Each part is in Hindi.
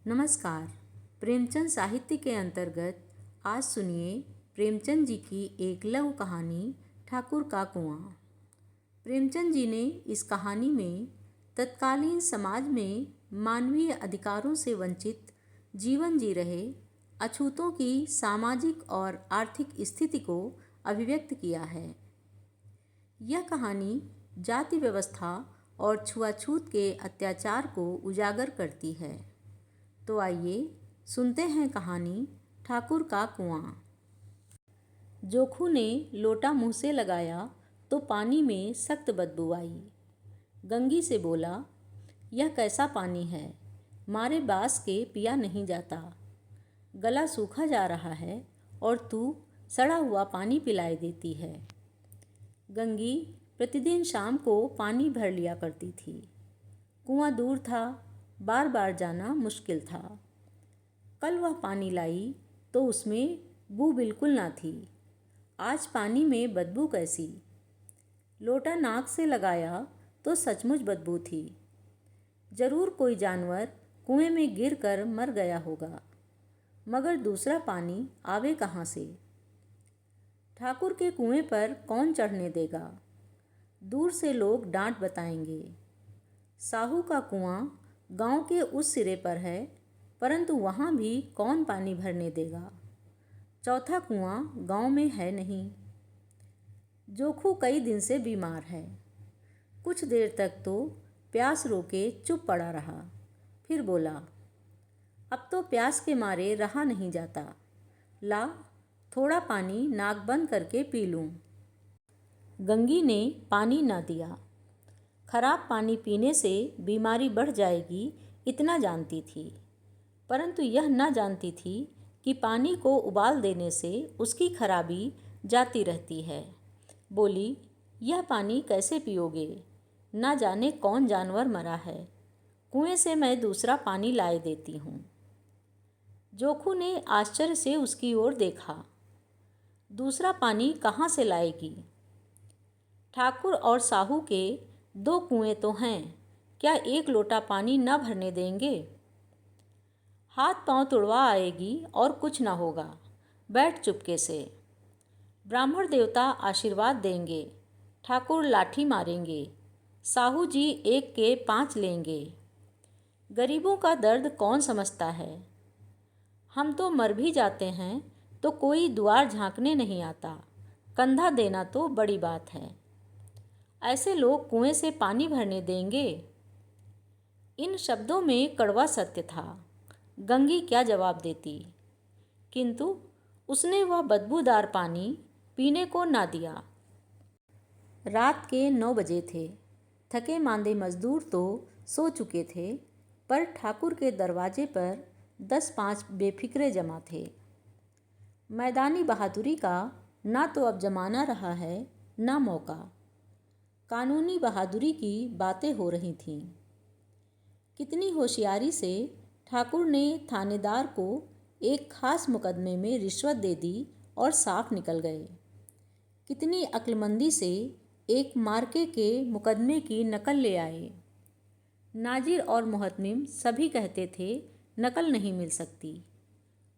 नमस्कार। प्रेमचंद साहित्य के अंतर्गत आज सुनिए प्रेमचंद जी की एक लघु कहानी ठाकुर का कुआं। प्रेमचंद जी ने इस कहानी में तत्कालीन समाज में मानवीय अधिकारों से वंचित जीवन जी रहे अछूतों की सामाजिक और आर्थिक स्थिति को अभिव्यक्त किया है। यह कहानी जाति व्यवस्था और छुआछूत के अत्याचार को उजागर करती है। तो आइए सुनते हैं कहानी ठाकुर का कुआं। जोखू ने लोटा मुंह से लगाया तो पानी में सख्त बदबू आई। गंगी से बोला, यह कैसा पानी है, मारे बास के पिया नहीं जाता। गला सूखा जा रहा है और तू सड़ा हुआ पानी पिलाए देती है। गंगी प्रतिदिन शाम को पानी भर लिया करती थी। कुआं दूर था, बार बार जाना मुश्किल था। कल वह पानी लाई तो उसमें बू बिल्कुल ना थी। आज पानी में बदबू कैसी। लोटा नाक से लगाया तो सचमुच बदबू थी। जरूर कोई जानवर कुएं में गिरकर मर गया होगा, मगर दूसरा पानी आवे कहाँ से। ठाकुर के कुएं पर कौन चढ़ने देगा। दूर से लोग डांट बताएंगे। साहू का कुआं गांव के उस सिरे पर है, परंतु वहाँ भी कौन पानी भरने देगा। चौथा कुआं गांव में है नहीं। जोखू कई दिन से बीमार है। कुछ देर तक तो प्यास रोके चुप पड़ा रहा, फिर बोला, अब तो प्यास के मारे रहा नहीं जाता। ला थोड़ा पानी नाक बंद करके पी लूँ। गंगी ने पानी ना दिया। खराब पानी पीने से बीमारी बढ़ जाएगी इतना जानती थी, परंतु यह न जानती थी कि पानी को उबाल देने से उसकी खराबी जाती रहती है। बोली, यह पानी कैसे पियोगे, ना जाने कौन जानवर मरा है। कुएं से मैं दूसरा पानी लाए देती हूँ। जोखू ने आश्चर्य से उसकी ओर देखा। दूसरा पानी कहाँ से लाएगी। ठाकुर और साहू के 2 कुएं तो हैं, क्या एक लोटा पानी न भरने देंगे। हाथ पांव तुड़वा आएगी और कुछ ना होगा, बैठ चुपके से। ब्राह्मण देवता आशीर्वाद देंगे, ठाकुर लाठी मारेंगे, साहू जी 1 के 5 लेंगे। गरीबों का दर्द कौन समझता है। हम तो मर भी जाते हैं तो कोई द्वार झांकने नहीं आता, कंधा देना तो बड़ी बात है। ऐसे लोग कुएं से पानी भरने देंगे। इन शब्दों में कड़वा सत्य था। गंगी क्या जवाब देती, किंतु उसने वह बदबूदार पानी पीने को ना दिया। रात के 9 बजे थे। थके मांदे मजदूर तो सो चुके थे, पर ठाकुर के दरवाजे पर 10-5 बेफिक्रे जमा थे। मैदानी बहादुरी का ना तो अब जमाना रहा है ना मौका। कानूनी बहादुरी की बातें हो रही थीं। कितनी होशियारी से ठाकुर ने थानेदार को एक खास मुकदमे में रिश्वत दे दी और साफ निकल गए। कितनी अक्लमंदी से एक मार्के के मुकदमे की नकल ले आए। नाजिर और मुहतमिम सभी कहते थे नकल नहीं मिल सकती।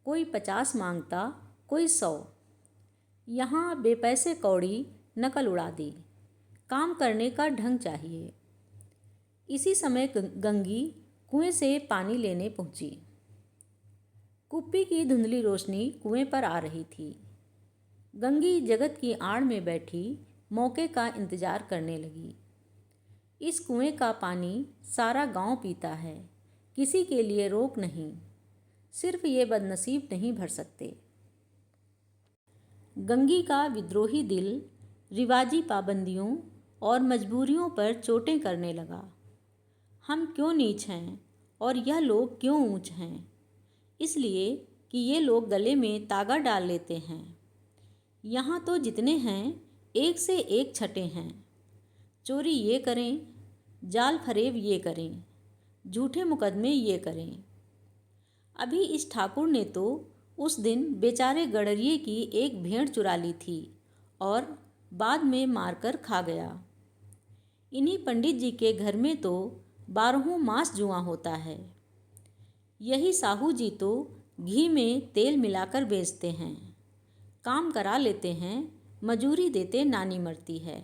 कोई 50 मांगता, कोई 100। यहाँ बेपैसे कौड़ी नकल उड़ा दी। काम करने का ढंग चाहिए। इसी समय गंगी कुएं से पानी लेने पहुंची। कुप्पी की धुंधली रोशनी कुएं पर आ रही थी। गंगी जगत की आड़ में बैठी मौके का इंतजार करने लगी। इस कुएं का पानी सारा गांव पीता है, किसी के लिए रोक नहीं। सिर्फ ये बदनसीब नहीं भर सकते। गंगी का विद्रोही दिल रिवाजी पाबंदियों और मजबूरियों पर चोटें करने लगा। हम क्यों नीच हैं और यह लोग क्यों ऊंच हैं। इसलिए कि ये लोग गले में तागा डाल लेते हैं। यहाँ तो जितने हैं एक से एक छठे हैं। चोरी ये करें, जाल फरेब ये करें, झूठे मुकदमे ये करें। अभी इस ठाकुर ने तो उस दिन बेचारे गडरिये की एक भेड़ चुरा ली थी और बाद में मारकर खा गया। इन्हीं पंडित जी के घर में तो 12 मास जुआ होता है। यही साहू जी तो घी में तेल मिलाकर बेचते हैं। काम करा लेते हैं, मजूरी देते नानी मरती है।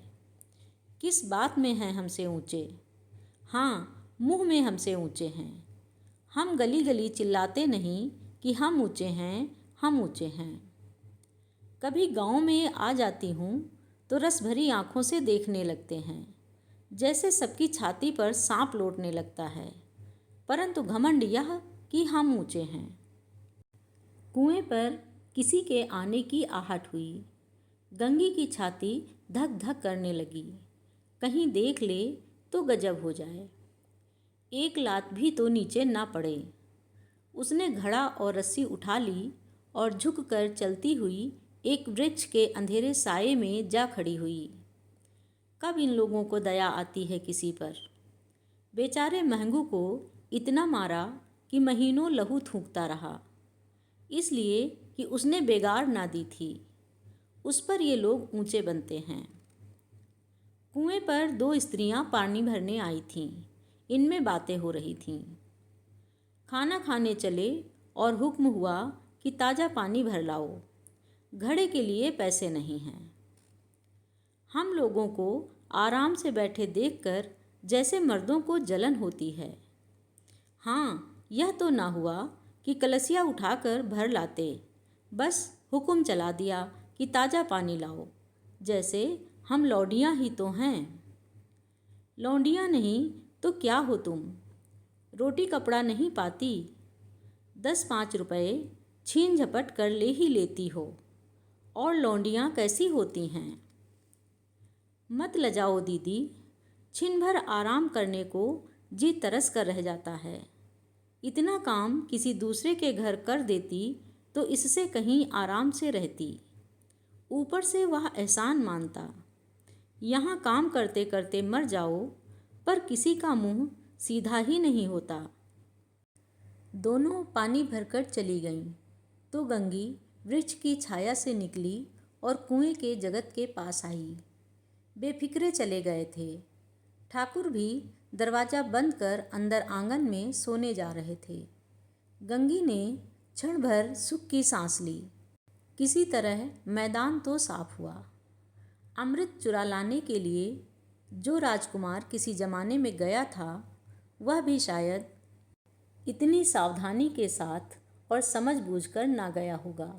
किस बात में हैं हमसे ऊंचे? हाँ, मुंह में हमसे ऊंचे हैं। हम गली गली चिल्लाते नहीं कि हम ऊंचे हैं, हम ऊंचे हैं। कभी गांव में आ जाती हूँ तो रस भरी आँखों से देखने लगते हैं, जैसे सबकी छाती पर सांप लौटने लगता है। परंतु घमंड यह कि हम ऊंचे हैं। कुएं पर किसी के आने की आहट हुई। गंगी की छाती धक धक करने लगी। कहीं देख ले तो गजब हो जाए। एक लात भी तो नीचे ना पड़े। उसने घड़ा और रस्सी उठा ली और झुककर चलती हुई एक वृक्ष के अंधेरे साये में जा खड़ी हुई। कब इन लोगों को दया आती है किसी पर। बेचारे महंगू को इतना मारा कि महीनों लहू थूकता रहा, इसलिए कि उसने बेगार ना दी थी। उस पर ये लोग ऊंचे बनते हैं। कुएं पर दो स्त्रियां पानी भरने आई थीं। इनमें बातें हो रही थीं। खाना खाने चले और हुक्म हुआ कि ताज़ा पानी भर लाओ, घड़े के लिए पैसे नहीं हैं। हम लोगों को आराम से बैठे देखकर जैसे मर्दों को जलन होती है। हाँ, यह तो ना हुआ कि कलसिया उठाकर भर लाते, बस हुक्म चला दिया कि ताज़ा पानी लाओ, जैसे हम लौंडियाँ ही तो हैं। लौंडियाँ नहीं तो क्या हो तुम? रोटी कपड़ा नहीं पाती, 10-5 रुपये छीन झपट कर ले ही लेती हो। और लौंडियाँ कैसी होती हैं? मत लजाओ दीदी, छिन भर आराम करने को जी तरस कर रह जाता है। इतना काम किसी दूसरे के घर कर देती तो इससे कहीं आराम से रहती। ऊपर से वह एहसान मानता। यहाँ काम करते करते मर जाओ, पर किसी का मुंह सीधा ही नहीं होता। दोनों पानी भरकर चली गईं तो गंगी वृक्ष की छाया से निकली और कुएं के जगत के पास आई। बेफिक्रे चले गए थे। ठाकुर भी दरवाज़ा बंद कर अंदर आंगन में सोने जा रहे थे। गंगी ने क्षण भर सुख की सांस ली। किसी तरह मैदान तो साफ हुआ। अमृत चुरा लाने के लिए जो राजकुमार किसी ज़माने में गया था, वह भी शायद इतनी सावधानी के साथ और समझबूझकर ना गया होगा।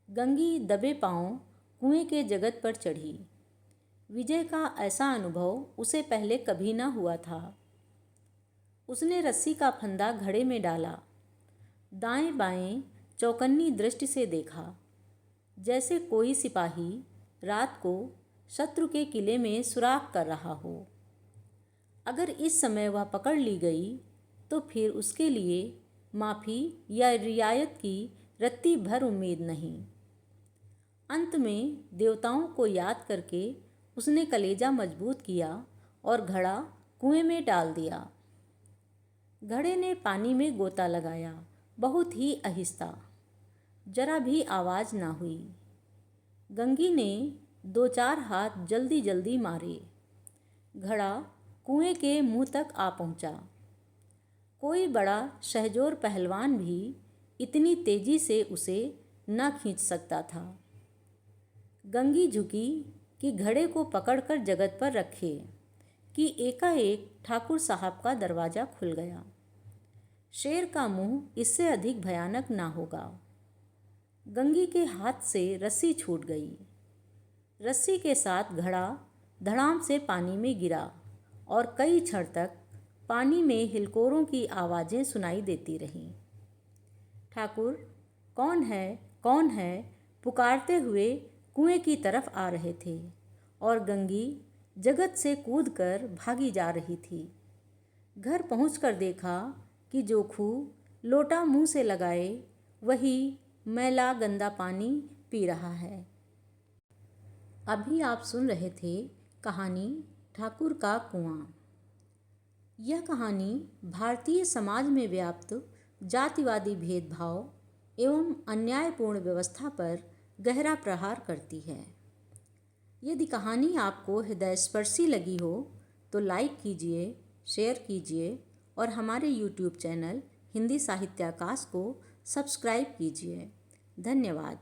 गंगी दबे पांव कुएं के जगत पर चढ़ी। विजय का ऐसा अनुभव उसे पहले कभी ना हुआ था। उसने रस्सी का फंदा घड़े में डाला, दाएं बाएं चौकन्नी दृष्टि से देखा, जैसे कोई सिपाही रात को शत्रु के किले में सुराख कर रहा हो। अगर इस समय वह पकड़ ली गई तो फिर उसके लिए माफ़ी या रियायत की रत्ती भर उम्मीद नहीं। अंत में देवताओं को याद करके उसने कलेजा मजबूत किया और घड़ा कुएं में डाल दिया। घड़े ने पानी में गोता लगाया, बहुत ही आहिस्ता, जरा भी आवाज़ ना हुई। गंगी ने 2-4 हाथ जल्दी जल्दी मारे। घड़ा कुएं के मुंह तक आ पहुंचा। कोई बड़ा शहजोर पहलवान भी इतनी तेजी से उसे न खींच सकता था। गंगी झुकी कि घड़े को पकड़कर जगत पर रखे कि एकाएक ठाकुर साहब का दरवाज़ा खुल गया। शेर का मुंह इससे अधिक भयानक ना होगा। गंगी के हाथ से रस्सी छूट गई। रस्सी के साथ घड़ा धड़ाम से पानी में गिरा और कई क्षण तक पानी में हिलकोरों की आवाज़ें सुनाई देती रहीं। ठाकुर कौन है, कौन है पुकारते हुए कुएं की तरफ आ रहे थे और गंगी जगत से कूदकर भागी जा रही थी। घर पहुंचकर देखा कि जोखू लोटा मुंह से लगाए वही मैला गंदा पानी पी रहा है। अभी आप सुन रहे थे कहानी ठाकुर का कुआं। यह कहानी भारतीय समाज में व्याप्त जातिवादी भेदभाव एवं अन्यायपूर्ण व्यवस्था पर गहरा प्रहार करती है। यदि कहानी आपको हृदयस्पर्शी लगी हो तो लाइक कीजिए, शेयर कीजिए और हमारे YouTube चैनल हिंदी साहित्याकाश को सब्सक्राइब कीजिए। धन्यवाद।